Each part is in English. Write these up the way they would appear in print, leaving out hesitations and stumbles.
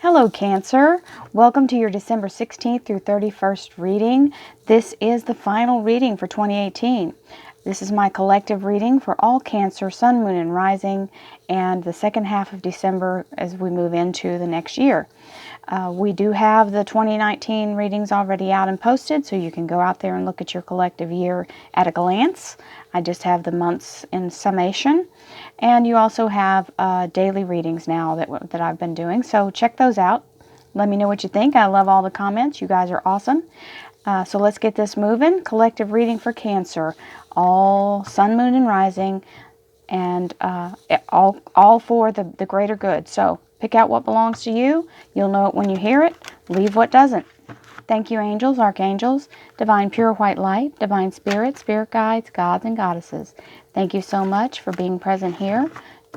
Hello Cancer, welcome to your December 16th through 31st reading. This is the final reading for 2018. This is my collective reading for all Cancer, Sun, Moon, and Rising, and the second half of December as we move into the next year. We do have the 2019 readings already out and posted, so you can go out there and look at your collective year at a glance. I just have the months in summation. And you also have daily readings now that I've been doing, so check those out. Let me know what you think. I love all the comments. You guys are awesome. So let's get this moving. Collective reading for Cancer. All Sun, Moon, and Rising, and all for the greater good. So pick out what belongs to you. You'll know it when you hear it. Leave what doesn't. Thank you, angels, archangels, divine pure white light, divine spirit, spirit guides, gods, and goddesses. Thank you so much for being present here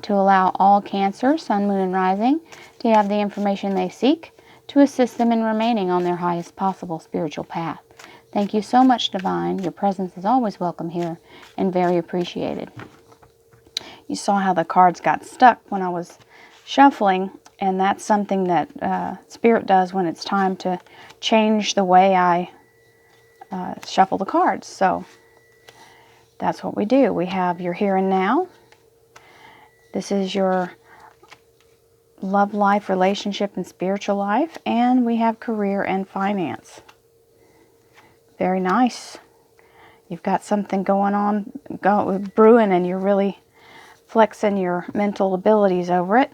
to allow all Cancer, Sun, Moon, and Rising to have the information they seek to assist them in remaining on their highest possible spiritual path. Thank you so much, Divine. Your presence is always welcome here and very appreciated. You saw how the cards got stuck when I was shuffling, and that's something that Spirit does when it's time to change the way I shuffle the cards. So that's what we do. We have your here and now. This is your love life, relationship, and spiritual life. And we have career and finance. Very nice. You've got something going on, brewing, and you're really flexing your mental abilities over it.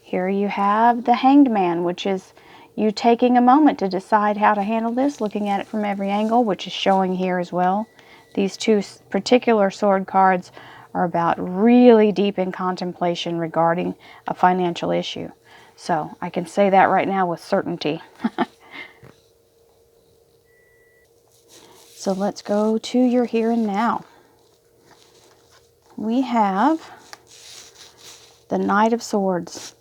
Here you have the Hanged Man, which is you taking a moment to decide how to handle this, looking at it from every angle, which is showing here as well. These two particular sword cards are about really deep in contemplation regarding a financial issue. So I can say that right now with certainty. So let's go to your here and now. We have the Knight of Swords.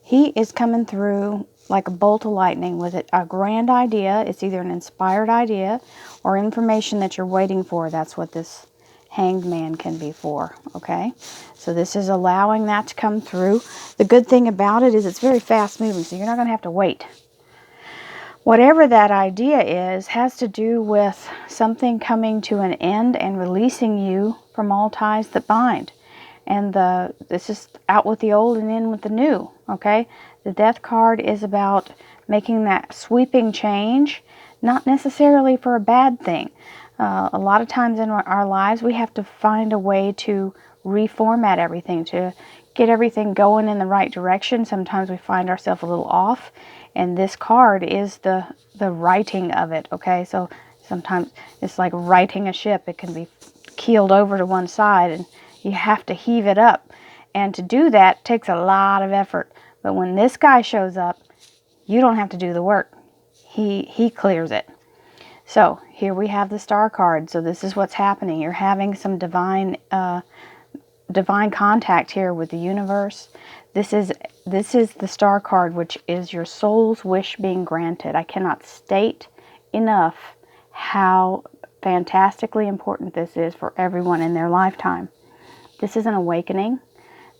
He is coming through like a bolt of lightning with a grand idea. It's either an inspired idea or information that you're waiting for. That's what this Hanged Man can be for, okay? So this is allowing that to come through. The good thing about it is it's very fast moving, so you're not going to have to wait. Whatever that idea is has to do with something coming to an end and releasing you from all ties that bind. And this is out with the old and in with the new, okay? The Death card is about making that sweeping change, not necessarily for a bad thing. A lot of times in our lives, we have to find a way to reformat everything, to get everything going in the right direction. Sometimes we find ourselves a little off, and this card is the righting of it, okay? So sometimes it's like righting a ship. It can be keeled over to one side, and you have to heave it up. And to do that takes a lot of effort. But when this guy shows up, you don't have to do the work. He clears it. So here we have the Star card. So this is what's happening. You're having some divine contact here with the universe. This is the Star card, which is your soul's wish being granted. I cannot state enough how fantastically important this is for everyone in their lifetime. This is an awakening.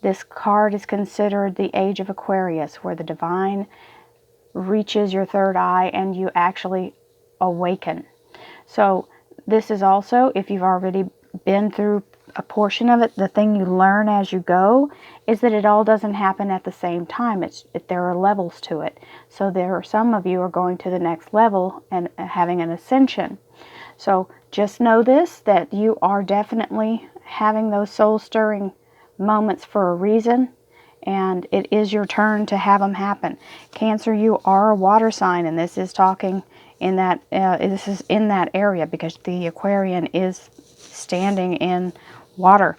This card is considered the age of Aquarius, where the divine reaches your third eye and you actually awaken. So this is also, if you've already been through a portion of it, the thing you learn as you go is that it all doesn't happen at the same time. There are levels to it. So there are some of you are going to the next level and having an ascension. So just know this, that you are definitely having those soul-stirring moments for a reason, and it is your turn to have them happen. Cancer, you are a water sign, and this is talking in that this is in that area because the Aquarian is standing in water.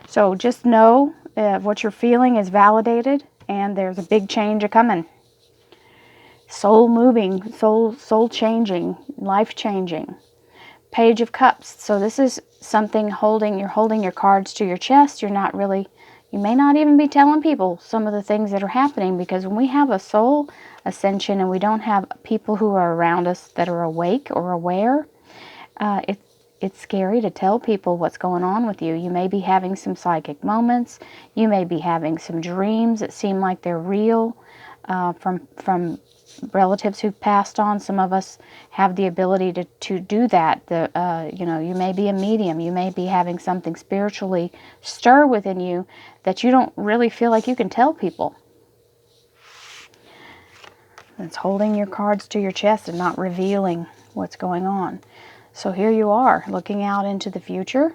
So just know what you're feeling is validated, and there's a big change coming. Soul moving, soul changing, life changing. Page of Cups. So this is something you're holding your cards to your chest. You may not even be telling people some of the things that are happening, because when we have a soul ascension and we don't have people who are around us that are awake or aware, it's scary to tell people what's going on with you. You may be having some psychic moments. You may be having some dreams that seem like they're real. from relatives who've passed on. Some of us have the ability to do that. You know, you may be a medium. You may be having something spiritually stir within you that you don't really feel like you can tell people. It's holding your cards to your chest and not revealing what's going on. So here you are, looking out into the future,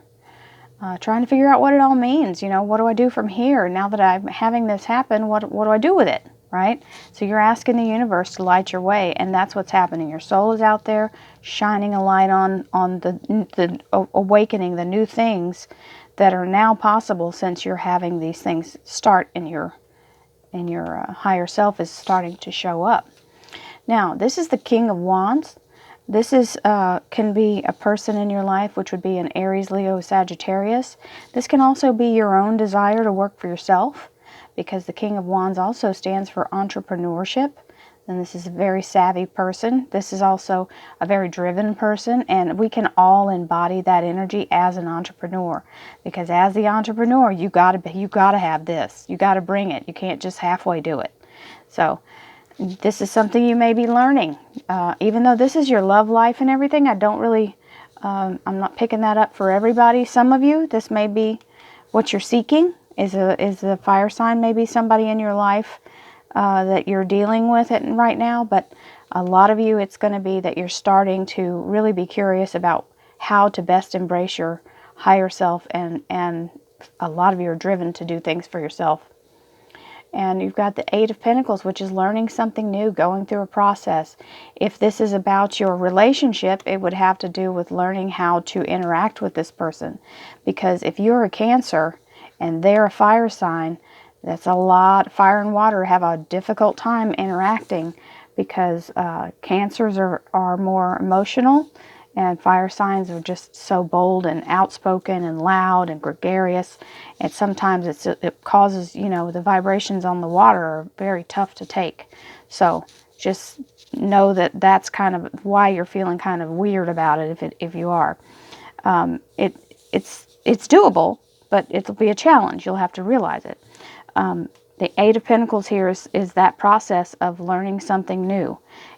trying to figure out what it all means. You know, what do I do from here? Now that I'm having this happen, what do I do with it? Right? So you're asking the universe to light your way, and that's what's happening. Your soul is out there shining a light on the awakening, the new things that are now possible since you're having these things start in your higher self is starting to show up. Now, this is the King of Wands. This is can be a person in your life, which would be an Aries, Leo, Sagittarius. This can also be your own desire to work for yourself, because the King of Wands also stands for entrepreneurship. And this is a very savvy person. This is also a very driven person, and we can all embody that energy as an entrepreneur. Because as the entrepreneur, you gotta have this. You gotta bring it. You can't just halfway do it. So this is something you may be learning. Even though this is your love life and everything, I don't really, I'm not picking that up for everybody. Some of you, this may be what you're seeking. Is a fire sign, maybe somebody in your life that you're dealing with it right now. But a lot of you, it's going to be that you're starting to really be curious about how to best embrace your higher self, and a lot of you are driven to do things for yourself. And you've got the Eight of Pentacles, which is learning something new, going through a process. If this is about your relationship, it would have to do with learning how to interact with this person. Because if you're a Cancer and they're a fire sign, that's a lot. Fire and water have a difficult time interacting, because Cancers are more emotional, and fire signs are just so bold and outspoken and loud and gregarious. And sometimes it causes, you know, the vibrations on the water are very tough to take. So just know that that's kind of why you're feeling kind of weird about it, if you are. It's doable, but it'll be a challenge. You'll have to realize it. The Eight of Pentacles here is that process of learning something new.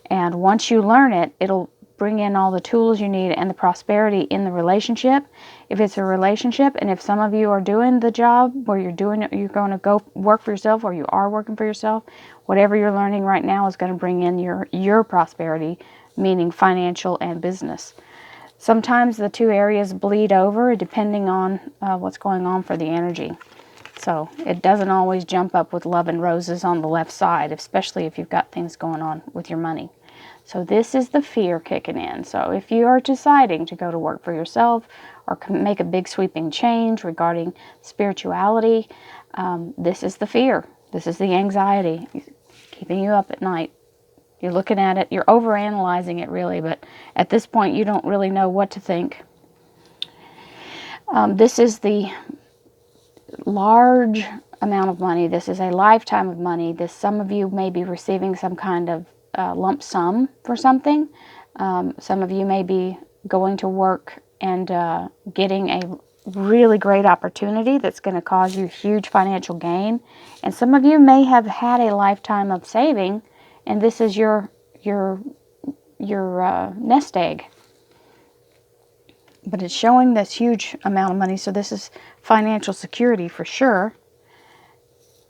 And once you learn it, it'll bring in all the tools you need and the prosperity in the relationship. If it's a relationship, and if some of you are doing the job where you're going to go work for yourself, or you are working for yourself, whatever you're learning right now is going to bring in your prosperity, meaning financial and business. Sometimes the two areas bleed over depending on what's going on for the energy. So it doesn't always jump up with love and roses on the left side, especially if you've got things going on with your money. So this is the fear kicking in. So if you are deciding to go to work for yourself, or make a big sweeping change regarding spirituality, this is the fear. This is the anxiety keeping you up at night. You're looking at it, you're overanalyzing it really, but at this point you don't really know what to think. This is the large amount of money. This is a lifetime of money. Some of you may be receiving some kind of lump sum for something. Some of you may be going to work and getting a really great opportunity that's going to cause you huge financial gain. And some of you may have had a lifetime of saving, and this is your nest egg. But it's showing this huge amount of money, so this is financial security for sure.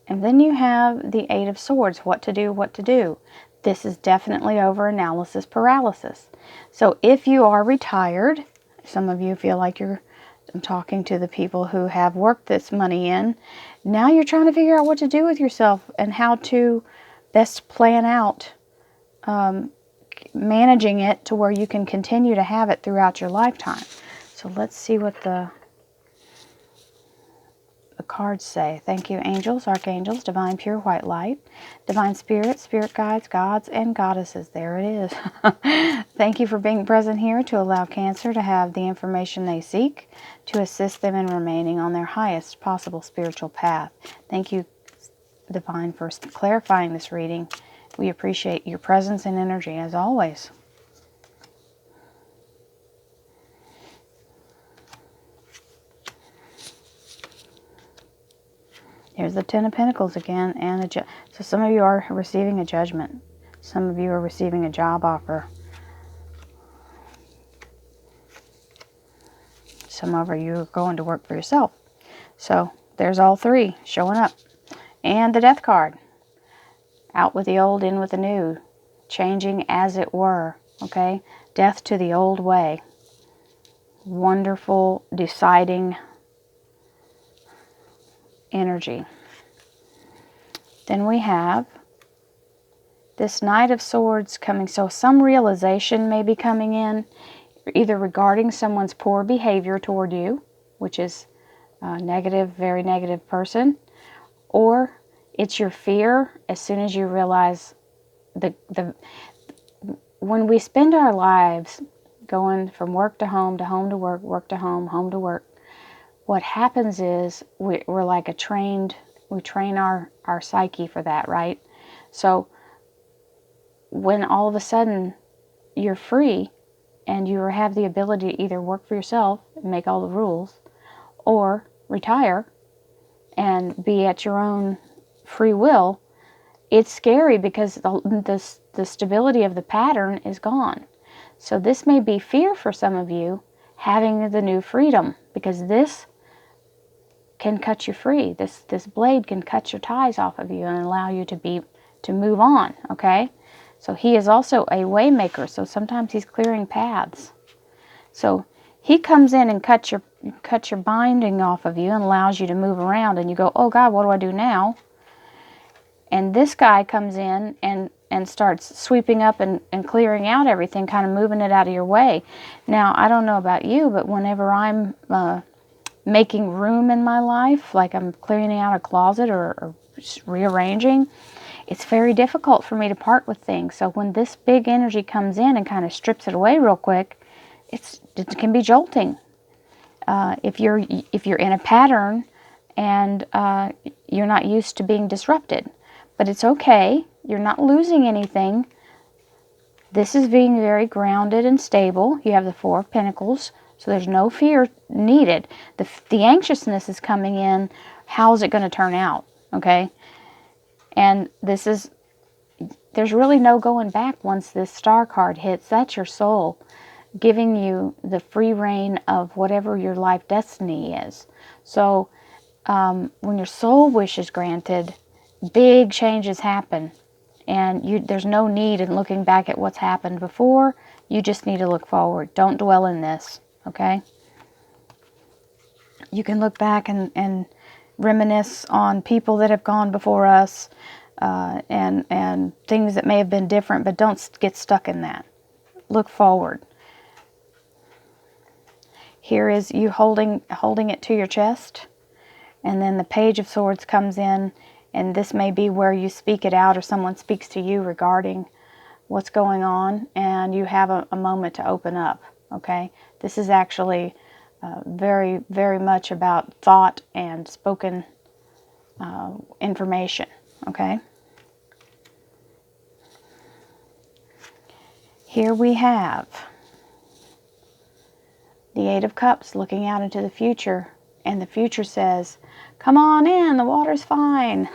And then you have the Eight of Swords, what to do. This is definitely over analysis paralysis. So if you are retired, some of you feel like I'm talking to the people who have worked this money in. Now you're trying to figure out what to do with yourself and how to best plan out managing it to where you can continue to have it throughout your lifetime. So let's see what the cards say. Thank you, angels, archangels, divine pure white light, divine spirit, spirit guides, gods, and goddesses. There it is. Thank you for being present here to allow Cancer to have the information they seek to assist them in remaining on their highest possible spiritual path. Thank you, divine, for clarifying this reading. We appreciate your presence and energy as always. Here's the Ten of Pentacles again, and so some of you are receiving a judgment. Some of you are receiving a job offer. Some of you are going to work for yourself. So there's all three showing up. And the Death card. Out with the old, in with the new. Changing as it were. Okay? Death to the old way. Wonderful, deciding energy. Then we have this Knight of Swords coming. So some realization may be coming in, either regarding someone's poor behavior toward you, which is a negative, very negative person, or it's your fear as soon as you realize when we spend our lives going from work to home to work, work to home to work, what happens is we're like we train our psyche for that, right? So when all of a sudden you're free and you have the ability to either work for yourself and make all the rules, or retire and be at your own free will, it's scary because the stability of the pattern is gone. So this may be fear for some of you, having the new freedom, because this can cut you free. This blade can cut your ties off of you and allow you to move on, okay? So he is also a way maker, so sometimes he's clearing paths. So he comes in and cuts your binding off of you and allows you to move around, and you go, oh God, what do I do now? And this guy comes in and starts sweeping up and clearing out everything, kind of moving it out of your way. Now, I don't know about you, but whenever I'm making room in my life, like I'm clearing out a closet or rearranging, it's very difficult for me to part with things. So when this big energy comes in and kind of strips it away real quick, it can be jolting. If you're in a pattern and you're not used to being disrupted. But it's okay. You're not losing anything. This is being very grounded and stable. You have the Four of Pentacles, so there's no fear needed. The anxiousness is coming in. How's it going to turn out? Okay? And there's really no going back once this Star card hits. That's your soul giving you the free reign of whatever your life destiny is. So when your soul wish is granted, big changes happen, and there's no need in looking back at what's happened before. You just need to look forward. Don't dwell in this, okay? You can look back and reminisce on people that have gone before us and things that may have been different, but don't get stuck in that. Look forward. Here is you holding it to your chest, and then the Page of Swords comes in. And this may be where you speak it out or someone speaks to you regarding what's going on, and you have a moment to open up, okay? This is actually very, very much about thought and spoken information, okay? Here we have the Eight of Cups looking out into the future, and the future says, come on in, the water's fine.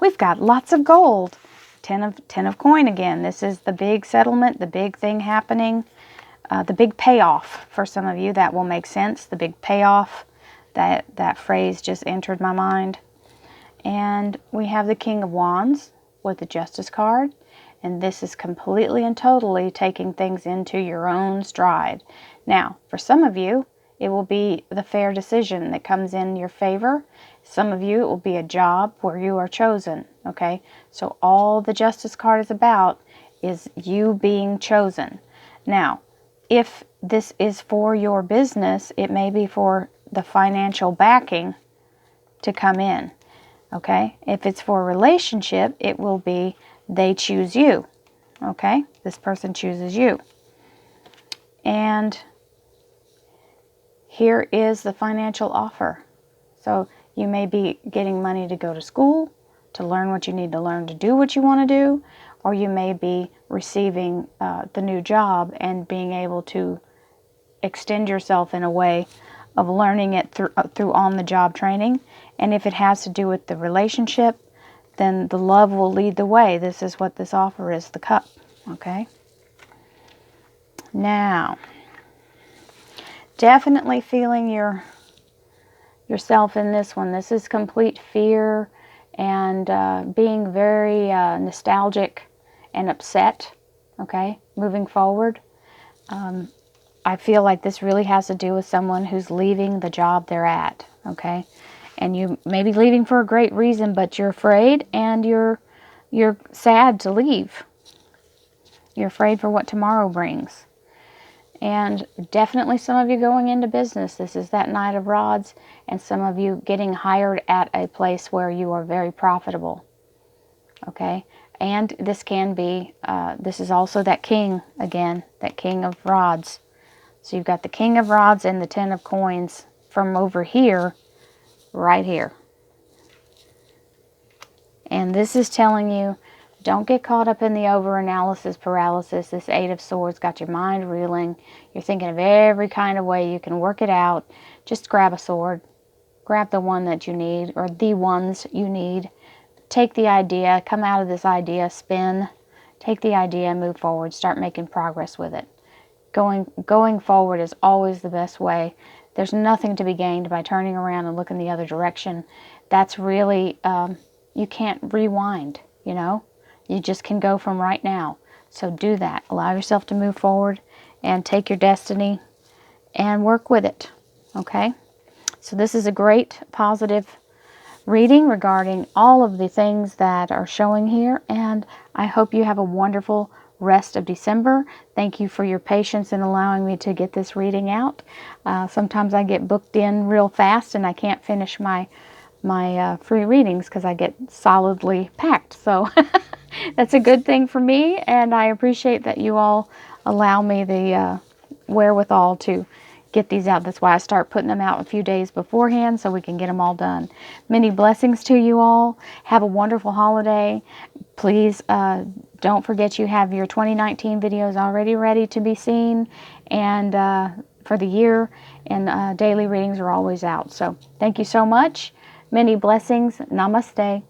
We've got lots of gold. Ten of coin again. This is the big settlement, the big thing happening, the big payoff. For some of you, that will make sense. The big payoff. That phrase just entered my mind. And we have the King of Wands with the Justice card. And this is completely and totally taking things into your own stride. Now, for some of you, it will be the fair decision that comes in your favor. Some of you, it will be a job where you are chosen, okay? So all the Justice card is about is you being chosen. Now, if this is for your business, it may be for the financial backing to come in, okay? If it's for a relationship, it will be they choose you, okay? This person chooses you. And here is the financial offer. So you may be getting money to go to school, to learn what you need to learn to do what you want to do, or you may be receiving the new job and being able to extend yourself in a way of learning it through on-the-job training. And if it has to do with the relationship, then the love will lead the way. This is what this offer is, the cup. Okay? Now, definitely feeling yourself in this one. This is complete fear and being very nostalgic and upset. Okay? Moving forward. I feel like this really has to do with someone who's leaving the job they're at. Okay? And you may be leaving for a great reason, but you're afraid and you're sad to leave. You're afraid for what tomorrow brings. And definitely some of you going into business. This is that Knight of Rods. And some of you getting hired at a place where you are very profitable. Okay? And this can be, this is also that King again. That King of Rods. So you've got the King of Rods and the Ten of Coins from over here. Right here. And this is telling you, don't get caught up in the over-analysis paralysis. This Eight of Swords got your mind reeling. You're thinking of every kind of way you can work it out. Just grab a sword. Grab the one that you need, or the ones you need. Take the idea, come out of this idea, spin. Take the idea and move forward. Start making progress with it. Going forward is always the best way. There's nothing to be gained by turning around and looking the other direction. That's really, you can't rewind, you know. You just can go from right now. So do that. Allow yourself to move forward and take your destiny and work with it, okay? So this is a great positive reading regarding all of the things that are showing here. And I hope you have a wonderful rest of December. Thank you for your patience in allowing me to get this reading out. Sometimes I get booked in real fast and I can't finish my free readings because I get solidly packed. So that's a good thing for me, and I appreciate that you all allow me the wherewithal to get these out. That's why I start putting them out a few days beforehand so we can get them all done. Many blessings to you all. Have a wonderful holiday. Please don't forget you have your 2019 videos already ready to be seen, and for the year, and daily readings are always out. So thank you so much. Many blessings. Namaste.